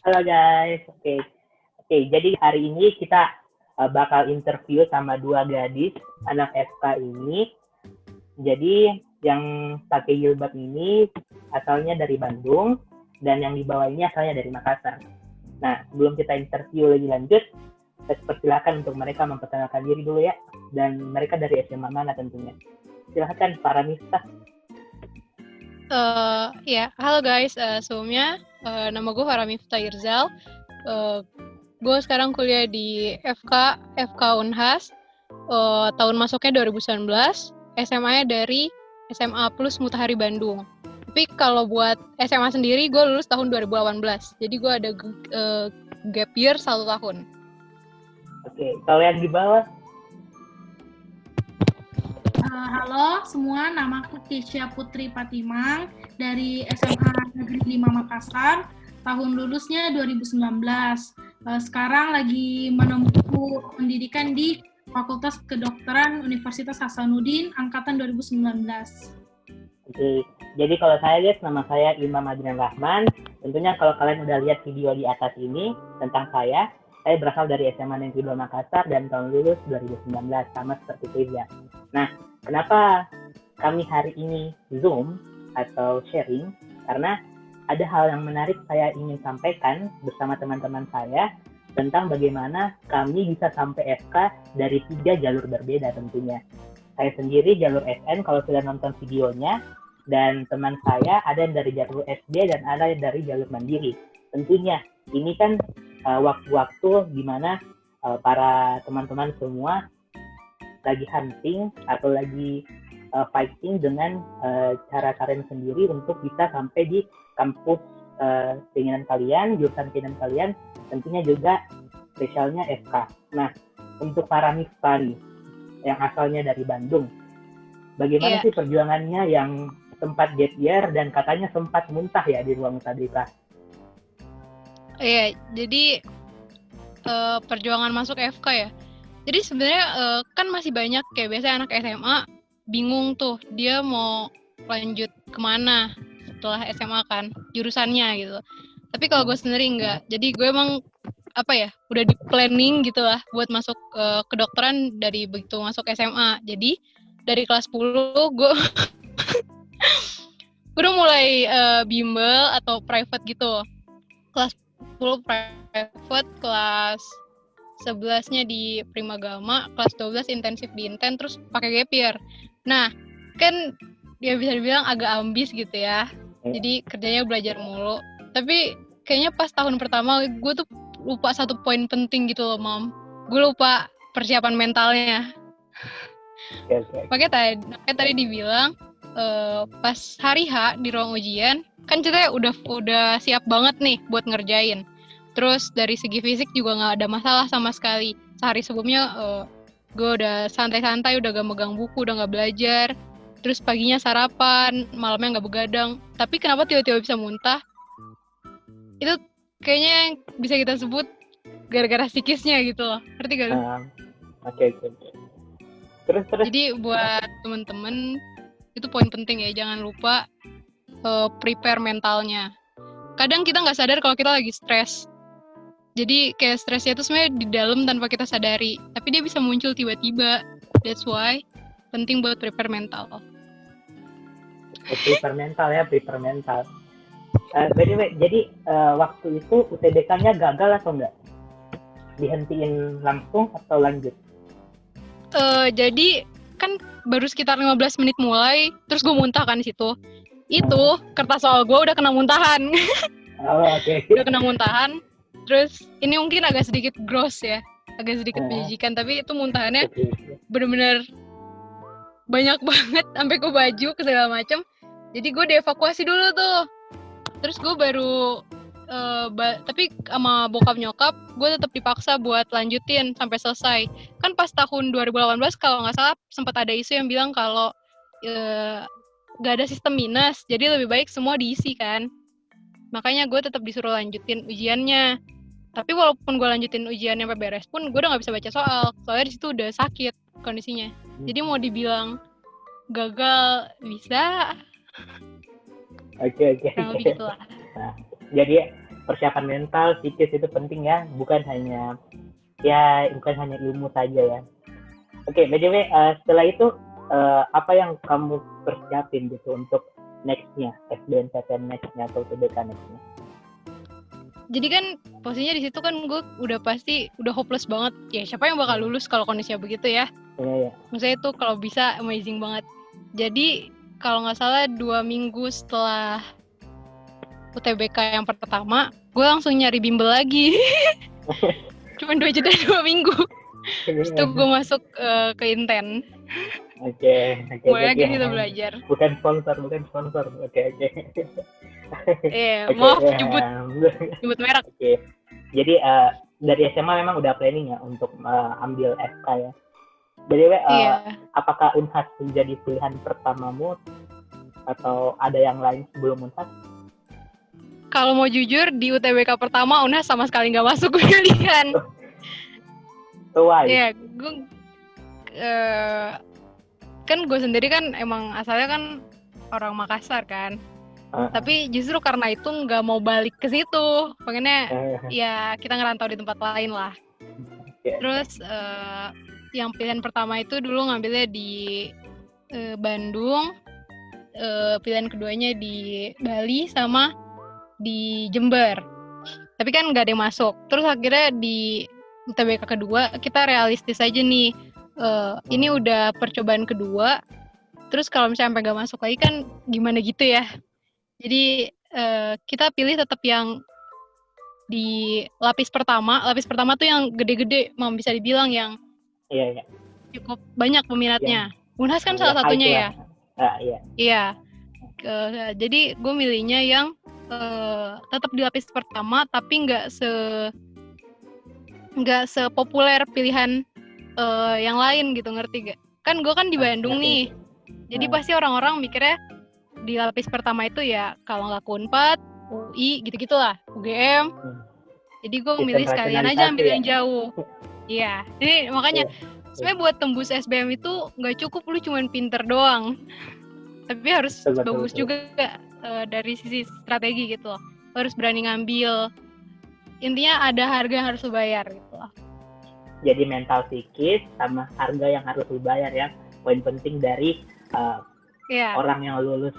Halo guys, oke. Jadi hari ini kita bakal interview sama dua gadis anak FK ini. Jadi yang pakai jilbab ini asalnya dari Bandung dan yang di bawah ini asalnya dari Makassar. Nah, sebelum kita interview lebih lanjut, saya persilakan untuk mereka memperkenalkan diri dulu ya. Dan mereka dari SMA mana tentunya. Silahkan para Miftah. Halo guys, sebelumnya nama gue Farah Miftah Irzal. Gue sekarang kuliah di FK Unhas. Tahun masuknya 2019, SMA-nya dari SMA Plus Mutahari Bandung. Tapi kalau buat SMA sendiri, gue lulus tahun 2018. Jadi gue ada gap year 1 tahun. Oke, kalau yang di bawah? Halo semua, namaku Keisha Putri Patimang dari SMA Negeri 5 Makassar. Tahun lulusnya 2019. Sekarang lagi menempuh pendidikan di Fakultas Kedokteran Universitas Hasanuddin angkatan 2019. Oke, jadi kalau saya guys, nama saya Imam Adrian Rahman. Tentunya kalau kalian udah lihat video di atas ini tentang saya berasal dari SMA Negeri 2 Makassar dan tahun lulus 2019, sama seperti Keisha. Nah, kenapa kami hari ini Zoom atau sharing? Karena ada hal yang menarik saya ingin sampaikan bersama teman-teman saya tentang bagaimana kami bisa sampai FK dari 3 jalur berbeda tentunya. Saya sendiri jalur SN kalau sudah nonton videonya, dan teman saya ada yang dari jalur SD dan ada yang dari jalur mandiri. Tentunya ini kan waktu-waktu di mana para teman-teman semua lagi hunting atau lagi fighting dengan cara kalian sendiri untuk bisa sampai di kampus keinginan kalian, jurusan keinginan kalian, tentunya juga spesialnya FK. Nah, untuk para Miftah nih, yang asalnya dari Bandung, bagaimana sih perjuangannya yang sempat gap year dan katanya sempat muntah ya di ruang tadika? Iya, jadi perjuangan masuk FK ya. Jadi sebenarnya kan masih banyak kayak biasanya anak SMA bingung tuh dia mau lanjut kemana setelah SMA kan, jurusannya gitu. Tapi kalau gue sendiri enggak. Jadi gue emang udah di planning gitu lah buat masuk kedokteran dari begitu masuk SMA. Jadi dari kelas 10 gue udah mulai bimbel atau private gitu. Kelas 10 private, kelas 11-nya di Primagama, kelas 12 intensif di Inten, terus pakai gap year. Nah, kan ya bisa dibilang agak ambis gitu ya. Jadi kerjanya belajar mulu. Tapi kayaknya pas tahun pertama gue tuh lupa satu poin penting gitu loh, Mam. Gue lupa persiapan mentalnya. Makanya tadi dibilang pas hari H di ruang ujian, kan ceritanya udah siap banget nih buat ngerjain. Terus dari segi fisik juga nggak ada masalah sama sekali. Sehari sebelumnya gue udah santai-santai, udah gak megang buku, udah gak belajar. Terus paginya sarapan, malamnya gak begadang. Tapi kenapa tiba-tiba bisa muntah? Itu kayaknya bisa kita sebut gara-gara psikisnya gitu loh. Ngerti gak lu? Oke. Terus. Jadi buat temen-temen, itu poin penting ya. Jangan lupa prepare mentalnya. Kadang kita gak sadar kalau kita lagi stres. Jadi kayak stresnya itu sebenarnya di dalam tanpa kita sadari, tapi dia bisa muncul tiba-tiba. That's why penting buat prepare mental. Prepare mental. By the way, jadi waktu itu UTBK-nya gagal atau enggak? Dihentiin langsung atau lanjut? Jadi kan baru sekitar 15 menit mulai, terus gue muntah kan di situ. Itu kertas soal gue udah kena muntahan. Oke. Udah kena muntahan. Terus ini mungkin agak sedikit gross ya, agak sedikit menjijikan, tapi itu muntahannya benar-benar banyak banget sampai ke baju ke segala macam. Jadi gue dievakuasi dulu tuh. Terus gue baru tapi sama bokap nyokap gue tetap dipaksa buat lanjutin sampai selesai. Kan pas tahun 2018 kalau nggak salah sempat ada isu yang bilang kalau nggak ada sistem minus, jadi lebih baik semua diisi kan. Makanya gue tetap disuruh lanjutin ujiannya. Tapi walaupun gue lanjutin ujiannya sampai beres pun, gue udah nggak bisa baca soal. Soalnya di situ udah sakit kondisinya. Jadi mau dibilang gagal bisa. Oke. Kurang lebih gitulah. Nah, jadi persiapan mental, psikis itu penting ya, bukan hanya ilmu saja ya. Oke, by the way, setelah itu apa yang kamu persiapin gitu untuk next-nya, SBMPTN next-nya atau UTBK next-nya? Jadi kan posisinya di situ kan gue udah pasti udah hopeless banget. Ya siapa yang bakal lulus kalau kondisinya begitu ya? Iya. Maksudnya itu kalau bisa amazing banget. Jadi kalau nggak salah 2 minggu setelah UTBK yang pertama, gue langsung nyari bimbel lagi. Cuman 2 jeda 2 minggu. Terus tuh gue masuk ke Inten. Oke. Mulai lagi kita belajar. Bukan sponsor. Oke. Maaf nyebut merek. Oke. Jadi dari SMA memang udah planning ya untuk ambil FK ya. By the way, apakah Unhas menjadi pilihan pertamamu atau ada yang lain sebelum Unhas? Kalau mau jujur di UTBK pertama Unhas sama sekali nggak masuk pilihan. Why? Iya, gue kan gue sendiri kan emang asalnya kan orang Makassar kan. Tapi justru karena itu nggak mau balik ke situ, pengennya ya kita ngerantau di tempat lain lah. Terus yang pilihan pertama itu dulu ngambilnya di Bandung, pilihan keduanya di Bali sama di Jember. Tapi kan nggak ada yang masuk. Terus akhirnya di UTBK kedua kita realistis aja nih. Ini udah percobaan kedua. Terus kalau misalnya sampai nggak masuk lagi kan gimana gitu ya. Jadi kita pilih tetap yang di lapis pertama. Lapis pertama tuh yang gede-gede, mau bisa dibilang yang cukup banyak peminatnya. Unhas kan salah satunya ya. Iya. Jadi gue milihnya yang tetap di lapis pertama, tapi nggak sepopuler pilihan yang lain gitu, ngerti gak? Kan gue kan di Bandung nih. Jadi pasti orang-orang mikirnya di lapis pertama itu ya kalau nggak Unpad, UI gitu-gitulah, UGM. Jadi gue milih sekalian aja ambil yang jauh. Iya. Jadi makanya sebenarnya buat tembus SBM itu nggak cukup lu cuman pinter doang, tapi harus bagus juga dari sisi strategi gitu loh. Harus berani ngambil. Intinya ada harga yang harus lu bayar gitu loh. Jadi mental psikis sama harga yang harus lu bayar ya. Poin penting dari orang yang lulus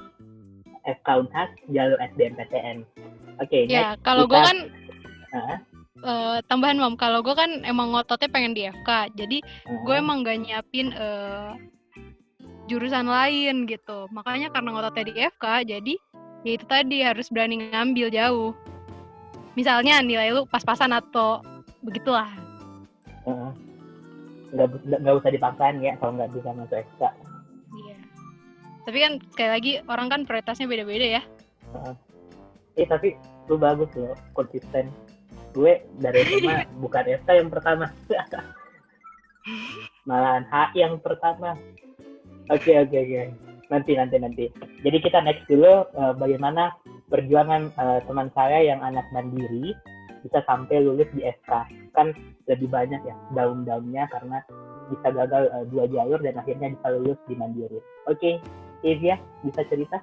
FK Unhas jalur SBMPTN. Oke. Ya, kalau gue kan tambahan Mam, kalau gue kan emang ngototnya pengen di FK, jadi gue emang gak nyiapin jurusan lain gitu. Makanya karena ngototnya di FK, jadi ya itu tadi harus berani ngambil jauh. Misalnya nilai lu pas-pasan atau begitulah. Nggak usah dipaksain ya kalau nggak bisa masuk FK. Iya. Tapi kan sekali lagi orang kan prioritasnya beda-beda ya. Tapi lu bagus loh, konsisten. Gue dari SMA bukan FK yang pertama. Malahan HI yang pertama. Oke. Nanti. Jadi kita next dulu bagaimana perjuangan teman saya yang anak mandiri bisa sampai lulus di FK. Kan lebih banyak ya daun-daunnya karena bisa gagal 2 jalur dan akhirnya bisa lulus di mandiri. Oke, Evia bisa cerita?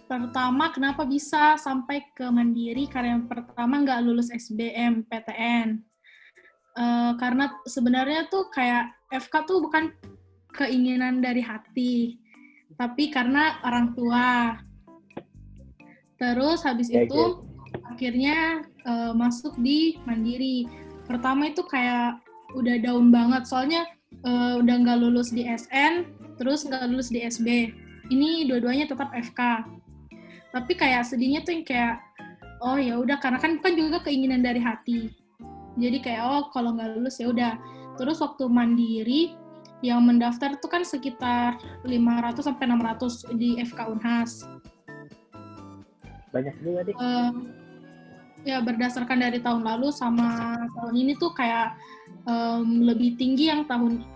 Pertama, kenapa bisa sampai ke mandiri? Karena yang pertama nggak lulus SBMPTN. Karena sebenarnya tuh kayak FK tuh bukan keinginan dari hati, tapi karena orang tua. Terus habis itu akhirnya masuk di mandiri. Pertama itu kayak udah down banget, soalnya udah nggak lulus di SN, terus nggak lulus di SB. Ini dua-duanya tetap FK. Tapi kayak sedihnya tuh yang kayak, oh ya udah, karena kan bukan juga keinginan dari hati. Jadi kayak kalau nggak lulus ya udah. Terus waktu mandiri yang mendaftar tuh kan sekitar 500 sampai 600 di FK Unhas. Banyak juga deh. Ya berdasarkan dari tahun lalu sama tahun ini tuh kayak lebih tinggi yang tahun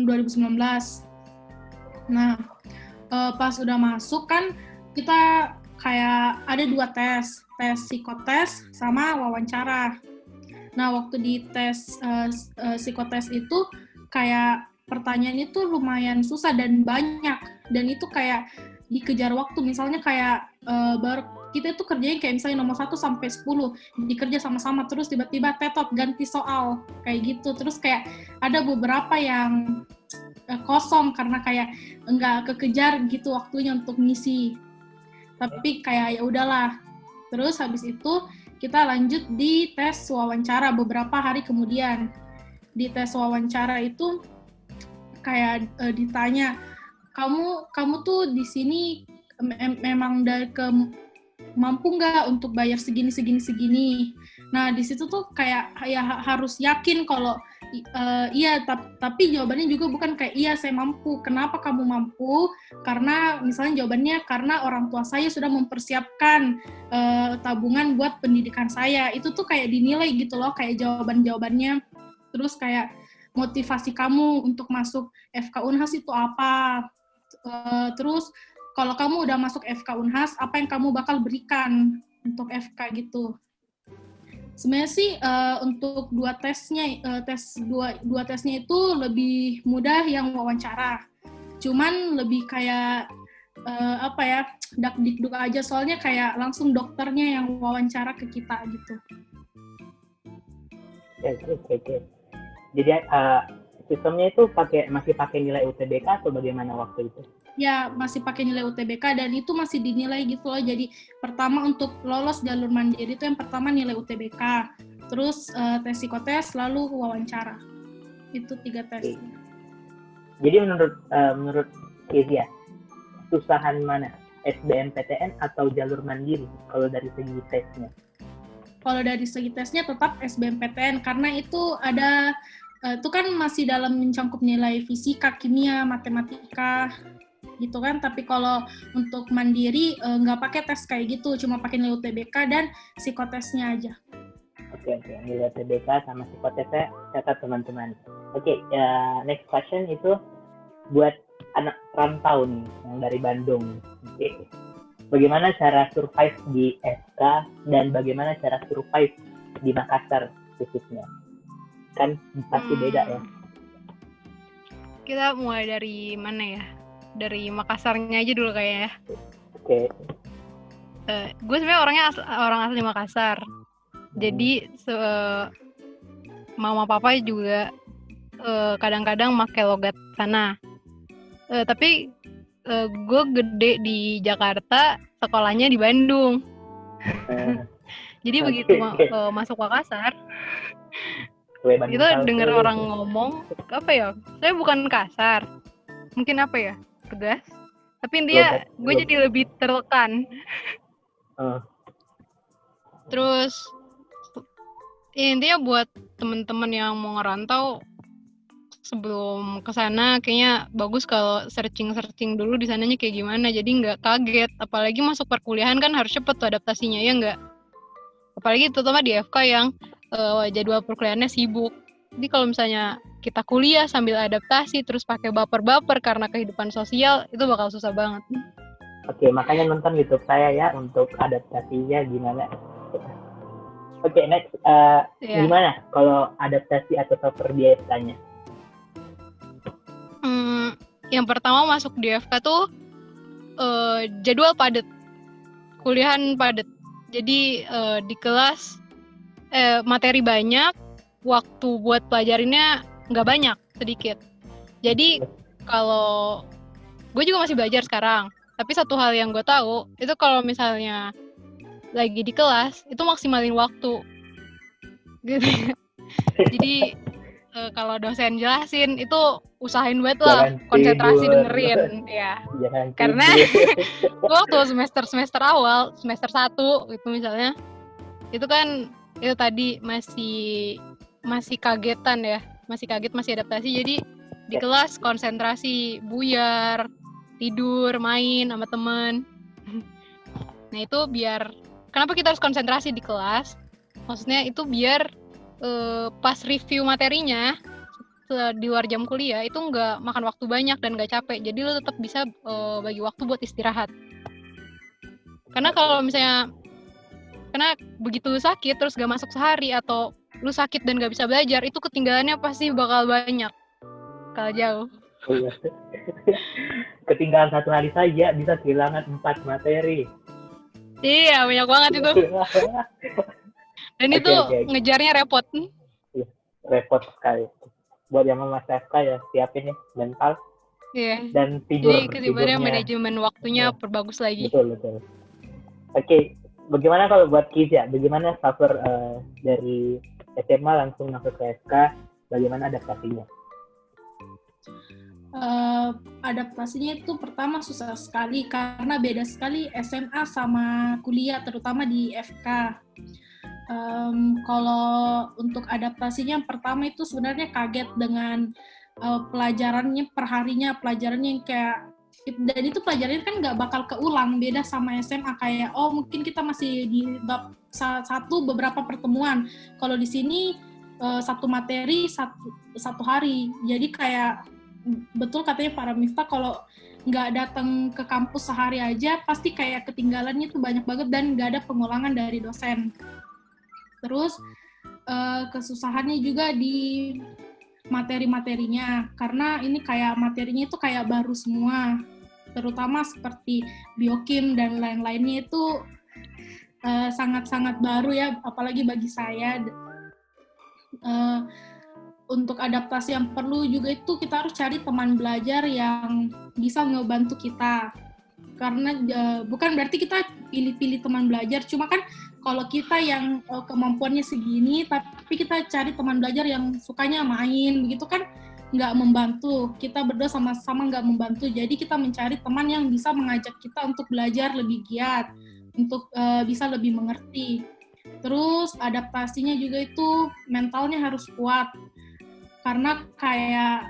2019. Nah, pas udah masuk kan kita kayak ada 2 tes psikotes sama wawancara. Nah, waktu di tes psikotes itu kayak pertanyaannya tuh lumayan susah dan banyak, dan itu kayak dikejar waktu. Misalnya kayak kita tuh kerjanya kayak misalnya nomor 1 sampai 10 dikerja sama-sama, terus tiba-tiba tetot ganti soal kayak gitu. Terus kayak ada beberapa yang kosong karena kayak enggak kekejar gitu waktunya untuk ngisi. Tapi kayak ya udahlah. Terus habis itu kita lanjut di tes wawancara beberapa hari kemudian. Di tes wawancara itu kayak ditanya, kamu tuh di sini memang mampu nggak untuk bayar segini. Nah di situ tuh kayak ya harus yakin kalau iya, tapi jawabannya juga bukan kayak iya saya mampu. Kenapa kamu mampu? Karena misalnya jawabannya karena orang tua saya sudah mempersiapkan tabungan buat pendidikan saya. Itu tuh kayak dinilai gitu loh, kayak jawaban-jawabannya. Terus kayak motivasi kamu untuk masuk FK Unhas itu apa? Terus kalau kamu udah masuk FK Unhas, apa yang kamu bakal berikan untuk FK gitu? Sebenarnya sih untuk dua tesnya itu lebih mudah yang wawancara. Cuman lebih kayak dak-dikduk aja, soalnya kayak langsung dokternya yang wawancara ke kita gitu. Oke. Jadi sistemnya itu masih pakai nilai UTBK atau bagaimana waktu itu? Ya, masih pakai nilai UTBK dan itu masih dinilai gitu loh. Jadi pertama untuk lolos jalur mandiri itu yang pertama nilai UTBK, terus tes psikotes, lalu wawancara. Itu 3 tes. Jadi menurut Kezia, susahan mana? SBMPTN atau jalur mandiri kalau dari segi tesnya? Kalau dari segi tesnya tetap SBMPTN karena itu ada itu kan masih dalam mencangkup nilai fisika, kimia, matematika gitu kan. Tapi kalau untuk mandiri nggak pakai tes kayak gitu, cuma pakai nilai UTBK dan psikotesnya aja. Oke, nilai UTBK sama psikotesnya catat teman-teman. Oke, next question itu buat anak rantau nih yang dari Bandung. Oke. Bagaimana cara survive di SK dan bagaimana cara survive di Makassar khususnya? Kan pasti beda ya. Kita mulai dari mana ya? Dari Makassarnya aja dulu kayaknya ya. Oke. Gue sebenarnya orang asli Makassar. Jadi mama papa juga kadang-kadang pakai logat sana. Tapi gue gede di Jakarta, sekolahnya di Bandung. Jadi begitu masuk Makassar, itu denger orang ngomong apa ya? Saya bukan kasar, mungkin apa ya? Tegas. Tapi intinya gue jadi lebih tertekan. Terus ya intinya buat teman-teman yang mau ngerantau, sebelum ke sana kayaknya bagus kalau searching dulu di sananya kayak gimana, jadi nggak kaget. Apalagi masuk perkuliahan kan harus cepet tuh adaptasinya, ya nggak? Apalagi terutama di FK yang jadwal perkuliahannya sibuk. Jadi kalau misalnya kita kuliah sambil adaptasi terus pakai baper-baper karena kehidupan sosial, itu bakal susah banget. Oke, makanya nonton YouTube saya ya untuk adaptasinya gimana. Oke, next gimana kalau adaptasi atau software di SK-nya? Yang pertama masuk di FK tuh jadwal padat, kuliahan padat. Jadi di kelas materi banyak, waktu buat pelajarinnya nggak banyak, sedikit. Jadi kalau gue juga masih belajar sekarang, tapi satu hal yang gue tahu itu kalau misalnya lagi di kelas itu maksimalin waktu gitu. Jadi kalau dosen jelasin itu usahain banget lah konsentrasi dengerin ya. Karena waktu semester awal, semester 1 itu misalnya, itu kan itu tadi masih kagetan ya, masih kaget, masih adaptasi. Jadi di kelas konsentrasi buyar, tidur, main sama temen. Nah itu biar, kenapa kita harus konsentrasi di kelas? Maksudnya itu biar pas review materinya di luar jam kuliah itu nggak makan waktu banyak dan nggak capek. Jadi lo tetap bisa bagi waktu buat istirahat. Karena kalau misalnya, karena begitu lu sakit terus gak masuk sehari, atau lu sakit dan gak bisa belajar, itu ketinggalannya pasti bakal banyak, bakal jauh. Ketinggalan 1 hari saja bisa kehilangan 4 materi. Iya, banyak banget itu. Dan itu Oke. ngejarnya repot. Repot sekali. Buat yang mau masuk FK ya siapin ya mental Iya. dan Jadi ketibannya tidurnya. manajemen waktunya Iya. perbagus lagi. Betul. Oke, bagaimana kalau buat Kiz ya? Bagaimana suffer dari SMA langsung masuk ke FK? Bagaimana adaptasinya? Adaptasinya itu pertama susah sekali karena beda sekali SMA sama kuliah, terutama di FK. Kalau untuk adaptasinya pertama itu sebenarnya kaget dengan pelajarannya perharinya, pelajarannya yang kayak, dan itu pelajarannya kan nggak bakal keulang, beda sama SMA kayak mungkin kita masih di bab satu beberapa pertemuan, kalau di sini satu materi satu hari, jadi kayak betul katanya Pak Ramifta, kalau nggak datang ke kampus sehari aja pasti kayak ketinggalannya tuh banyak banget dan nggak ada pengulangan dari dosen. Terus kesusahannya juga di materi-materinya, karena ini kayak materinya itu kayak baru semua, terutama seperti biokim dan lain-lainnya itu sangat-sangat baru ya, apalagi bagi saya. Untuk adaptasi yang perlu juga itu kita harus cari teman belajar yang bisa ngebantu kita, karena bukan berarti kita pilih-pilih teman belajar, cuma kan kalau kita yang kemampuannya segini tapi kita cari teman belajar yang sukanya main begitu kan nggak membantu, kita berdua sama-sama nggak membantu, jadi kita mencari teman yang bisa mengajak kita untuk belajar lebih giat, untuk bisa lebih mengerti. Terus adaptasinya juga itu mentalnya harus kuat, karena kayak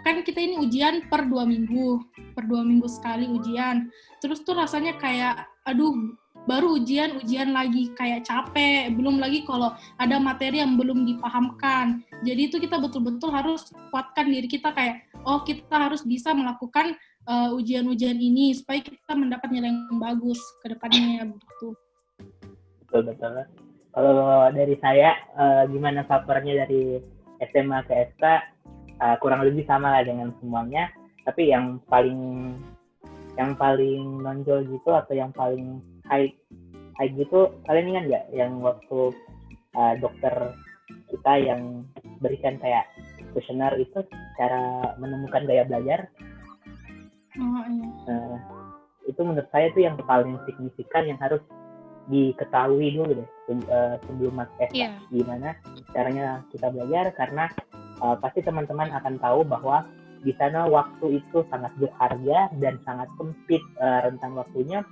kan kita ini ujian per 2 minggu sekali ujian, terus tuh rasanya kayak aduh baru ujian lagi, kayak capek, belum lagi kalau ada materi yang belum dipahamkan, jadi itu kita betul-betul harus kuatkan diri kita kayak kita harus bisa melakukan ujian-ujian ini supaya kita mendapat nilai yang bagus ke depannya begitu. Betul. Kalau dari saya gimana suffernya dari SMA ke FK, kurang lebih sama lah dengan semuanya, tapi yang paling nonjol gitu atau yang paling high gitu, kalian ingat nggak yang waktu dokter kita yang berikan kayak kuesioner itu cara menemukan gaya belajar? Iya. Itu menurut saya itu yang paling signifikan yang harus diketahui dulu deh sebelum masuk FK. Yeah. Gimana caranya kita belajar, karena pasti teman-teman akan tahu bahwa di sana waktu itu sangat berharga dan sangat sempit rentang waktunya.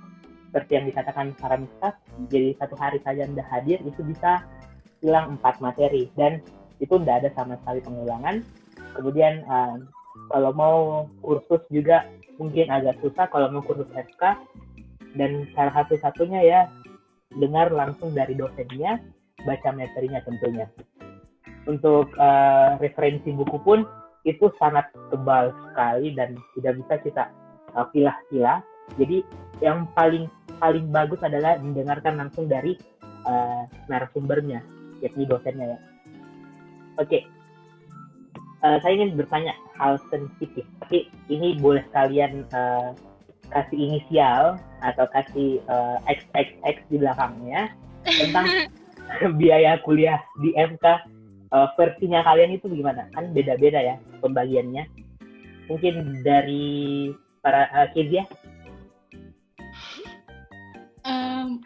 Seperti yang dikatakan Paramita, jadi satu hari saja Anda hadir itu bisa hilang 4 materi dan itu tidak ada sama sekali pengulangan. Kemudian kalau mau kursus juga mungkin agak susah kalau mau kursus FK, dan salah satu-satunya ya dengar langsung dari dosennya, baca materinya tentunya. Untuk referensi buku pun itu sangat tebal sekali dan tidak bisa kita pilah-pilah. Jadi yang paling bagus adalah mendengarkan langsung dari narasumbernya, yakni dosennya ya. Oke. Saya ingin bertanya hal sensitif, tapi ini boleh kalian kasih inisial atau kasih XXX di belakangnya tentang biaya kuliah di MK. Versinya kalian itu gimana? Kan beda-beda ya pembagiannya. Mungkin dari para Kiz ya?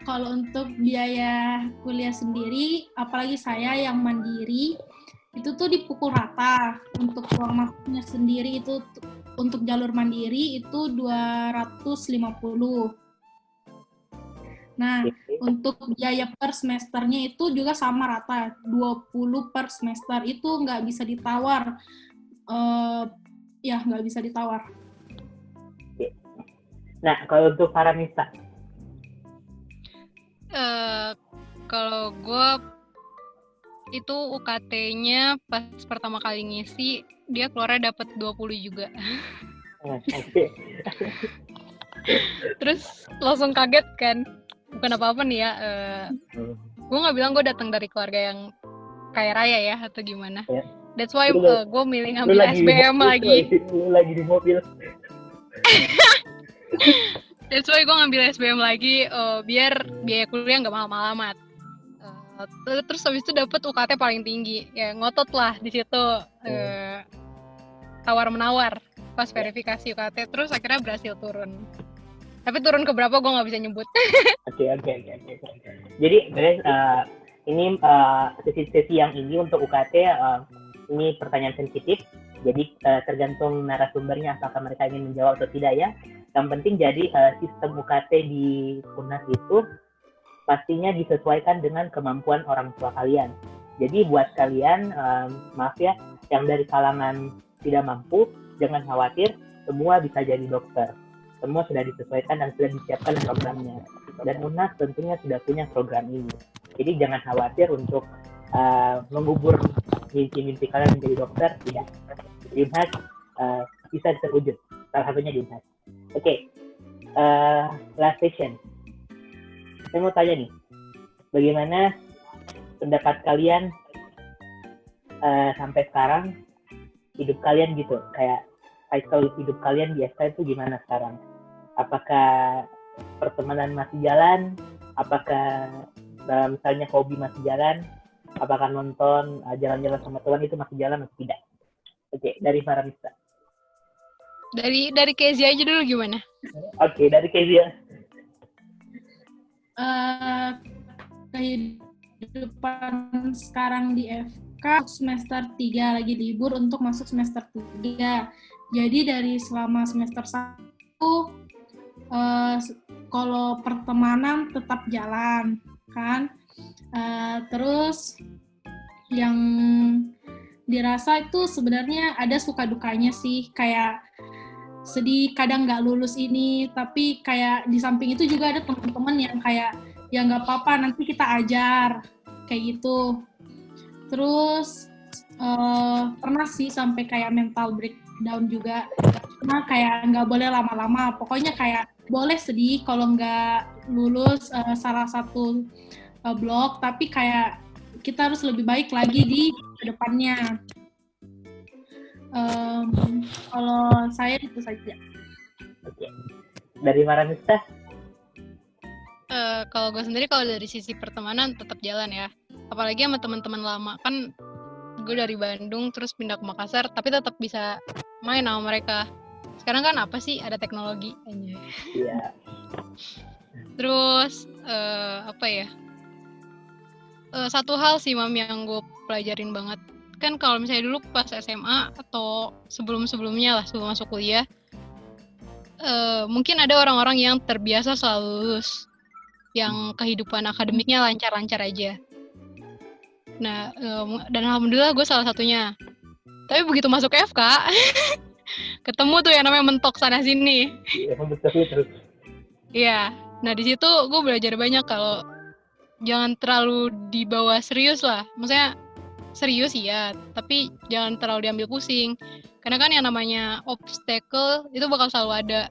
Kalau untuk biaya kuliah sendiri, apalagi saya yang mandiri, itu tuh dipukul rata. Untuk uang masuknya sendiri itu untuk jalur mandiri itu 250. Nah, untuk biaya per semesternya itu juga sama rata, 20 per semester, itu nggak bisa ditawar. Nggak bisa ditawar. Nah, kalau untuk Paramita? Kalau gue itu UKT-nya pas pertama kali ngisi, dia keluarnya dapat 20 juga. Okay. Terus langsung kaget kan, bukan apa-apa nih ya. Gue nggak bilang gue datang dari keluarga yang kaya raya ya atau gimana. Yeah. That's why gue milih ngambil SBM lagi. Lu lagi di mobil. That's why gue ngambil SBM lagi biar biaya kuliah nggak mahal-mahal amat. Terus habis itu dapet UKT paling tinggi, ya ngotot lah di situ, tawar menawar pas verifikasi UKT, terus akhirnya berhasil turun. Tapi turun ke berapa gue nggak bisa nyebut. Oke. Jadi guys, ini sesi yang ini untuk UKT ini pertanyaan sensitif. Jadi tergantung narasumbernya apakah mereka ingin menjawab atau tidak ya. Yang penting jadi sistem UKT di UNAS itu pastinya disesuaikan dengan kemampuan orang tua kalian. Jadi buat kalian, maaf ya, yang dari kalangan tidak mampu, jangan khawatir, semua bisa jadi dokter. Semua sudah disesuaikan dan sudah disiapkan programnya. Dan UNAS tentunya sudah punya program ini. Jadi jangan khawatir untuk mengubur mimpi-mimpi kalian menjadi dokter, tidak. Di UNAS bisa terwujud, salah satunya di UNAS. Oke, last session. Saya mau tanya nih, bagaimana pendapat kalian sampai sekarang, hidup kalian gitu, kayak cycle hidup kalian di SK itu gimana sekarang? Apakah pertemanan masih jalan? Apakah misalnya hobi masih jalan? Apakah nonton, jalan-jalan sama teman itu masih jalan atau tidak? Oke, dari Faramista. Dari Kezia aja dulu gimana? Oke, dari Kezia. Kehidupan sekarang di FK semester 3 lagi libur untuk masuk semester 3. Jadi dari selama semester 1 kalau pertemanan tetap jalan kan. Terus yang dirasa itu sebenarnya ada suka dukanya sih, kayak sedih kadang nggak lulus ini, tapi kayak di samping itu juga ada teman-teman yang kayak ya nggak apa-apa nanti kita ajar kayak gitu. Terus pernah sih sampai kayak mental breakdown juga, cuma kayak nggak boleh lama-lama, pokoknya kayak boleh sedih kalau nggak lulus salah satu blok, tapi kayak kita harus lebih baik lagi di kedepannya. Kalau saya itu saja. Oke. Dari Faramista? Kalau gue sendiri, kalau dari sisi pertemanan tetap jalan ya. Apalagi sama teman-teman lama. Kan gue dari Bandung terus pindah ke Makassar, tapi tetap bisa main sama mereka. Sekarang kan apa sih, ada teknologi. Iya. Terus apa ya? Satu hal sih Mam yang gue pelajarin banget. Kan kalau misalnya dulu pas SMA atau sebelum-sebelumnya lah, sebelum masuk kuliah, mungkin ada orang-orang yang terbiasa selalu lulus, yang kehidupan akademiknya lancar-lancar aja. Nah, dan alhamdulillah gue salah satunya. Tapi begitu masuk FK, ketemu tuh yang namanya mentok sana sini. Iya, nah di situ gue belajar banyak kalau jangan terlalu dibawa serius lah. Maksudnya serius ya, tapi jangan terlalu diambil pusing. Karena kan yang namanya obstacle itu bakal selalu ada.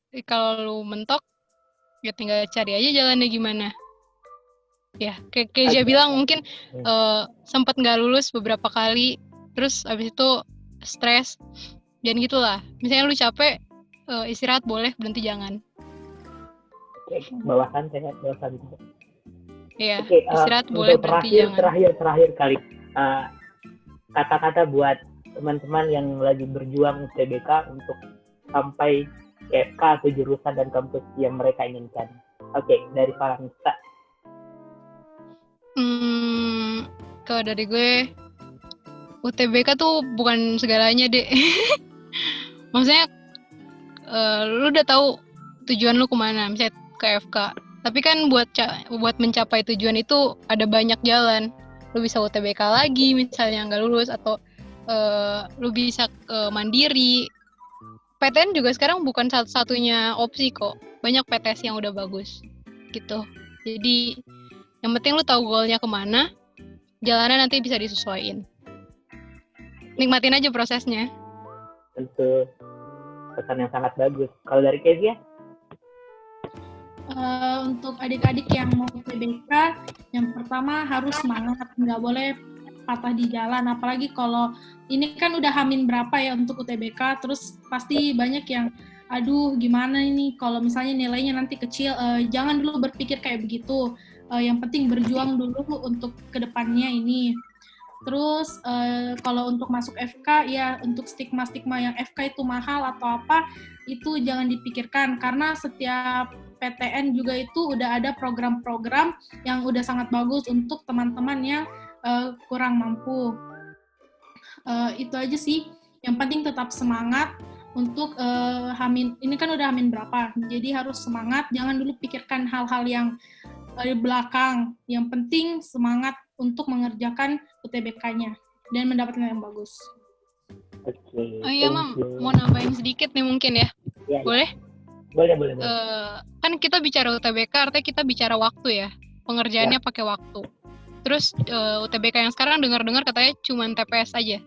Jadi kalau lu mentok, ya tinggal cari aja jalannya gimana. Ya, kayak Kezia bilang mungkin sempat nggak lulus beberapa kali, terus abis itu stres, dan gitulah. Misalnya lu capek, istirahat boleh, berhenti jangan. Bawahan. Iya, Oke, istirahat boleh, berhenti jangan. Terakhir kali, kata-kata buat teman-teman yang lagi berjuang UTBK untuk sampai FK atau jurusan dan kampus yang mereka inginkan. Oke, dari Faramista. Kalau dari gue, UTBK tuh bukan segalanya deh. Maksudnya, lu udah tahu tujuan lu kemana, misalnya ke FK. Tapi kan buat mencapai tujuan itu ada banyak jalan. Lu bisa UTBK lagi misalnya nggak lulus, atau lu bisa mandiri. PTN juga sekarang bukan satu-satunya opsi kok. Banyak PTS yang udah bagus gitu. Jadi yang penting lu tahu goalnya kemana, jalannya nanti bisa disesuaiin. Nikmatin aja prosesnya. Tentu pesan yang sangat bagus. Kalau dari Kezia? Untuk adik-adik yang mau UTBK, yang pertama harus semangat, nggak boleh patah di jalan. Apalagi kalau ini kan udah hamin berapa ya untuk UTBK, terus pasti banyak yang aduh gimana ini kalau misalnya nilainya nanti kecil, jangan dulu berpikir kayak begitu. Yang penting berjuang dulu untuk kedepannya ini. Terus kalau untuk masuk FK, ya untuk stigma-stigma yang FK itu mahal atau apa, itu jangan dipikirkan. Karena setiap PTN juga itu udah ada program-program yang udah sangat bagus untuk teman-teman yang kurang mampu. Itu aja sih. Yang penting tetap semangat untuk ini kan udah Hamin berapa, jadi harus semangat, jangan dulu pikirkan hal-hal yang di belakang. Yang penting semangat untuk mengerjakan UTBK-nya dan mendapatkan yang bagus. Oke. Oh iya, Mam, mau nambahin sedikit nih mungkin ya. Ya, boleh? Boleh. Kan kita bicara UTBK, artinya kita bicara waktu ya. Pengerjaannya pakai waktu. Terus UTBK yang sekarang dengar-dengar katanya cuma TPS aja.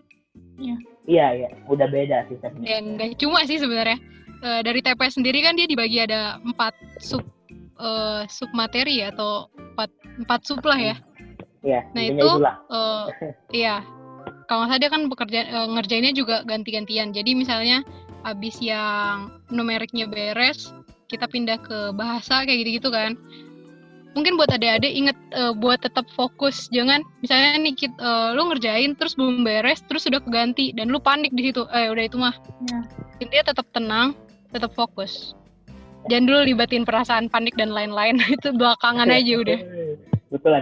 Iya, udah beda sistemnya. Ya nggak cuma sih sebenarnya. Dari TPS sendiri kan dia dibagi ada 4 sub materi atau 4 sub lah ya. Iya. Nah itu, iya. Kalau nggak salah dia kan ngerjainnya juga ganti-gantian. Jadi misalnya habis yang numeriknya beres, kita pindah ke bahasa kayak gitu-gitu kan. Mungkin buat adik-adik inget buat tetap fokus, jangan misalnya nih lu ngerjain terus belum beres terus udah keganti dan lu panik di situ, udah itu mah. Intinya tetap tenang, tetap fokus. Jangan dulu libatin perasaan panik dan lain-lain, itu belakangan aja udah. Betul.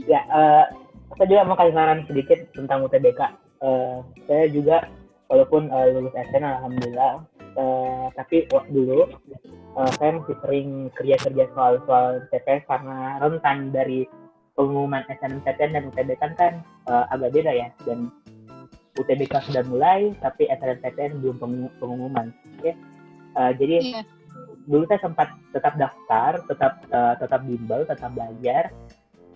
Ya, saya juga mau kasih saran sedikit tentang UTBK. Saya juga walaupun lulus SN alhamdulillah, tapi dulu saya masih sering kerja soal TPS karena rentan dari pengumuman SNMPTN dan UTBK kan agak beda ya, dan UTBK sudah mulai tapi SNMPTN belum pengumuman. Okay? Jadi dulu saya sempat tetap daftar, tetap bimbel, tetap belajar.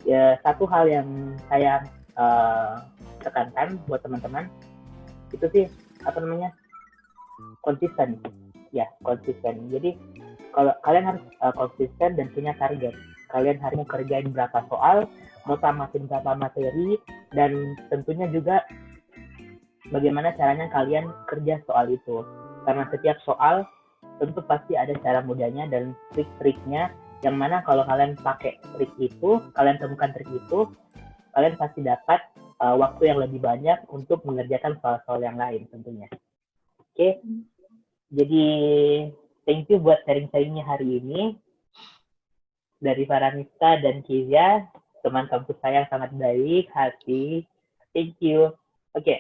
Ya, satu hal yang saya tekankan buat teman-teman itu sih konsisten. Ya, konsisten. Jadi kalau kalian harus konsisten dan punya target. Kalian harus mau kerjain berapa soal, mau tamatin berapa materi, dan tentunya juga bagaimana caranya kalian kerja soal itu. Karena setiap soal tentu pasti ada cara mudahnya dan trik-triknya, yang mana kalau kalian pakai trik itu, kalian temukan trik itu, kalian pasti dapat waktu yang lebih banyak untuk mengerjakan soal-soal yang lain tentunya. Oke. Jadi thank you buat sharing-sharingnya hari ini dari Farhanisa dan Kizia, teman kampus saya yang sangat baik hati. Thank you. Oke.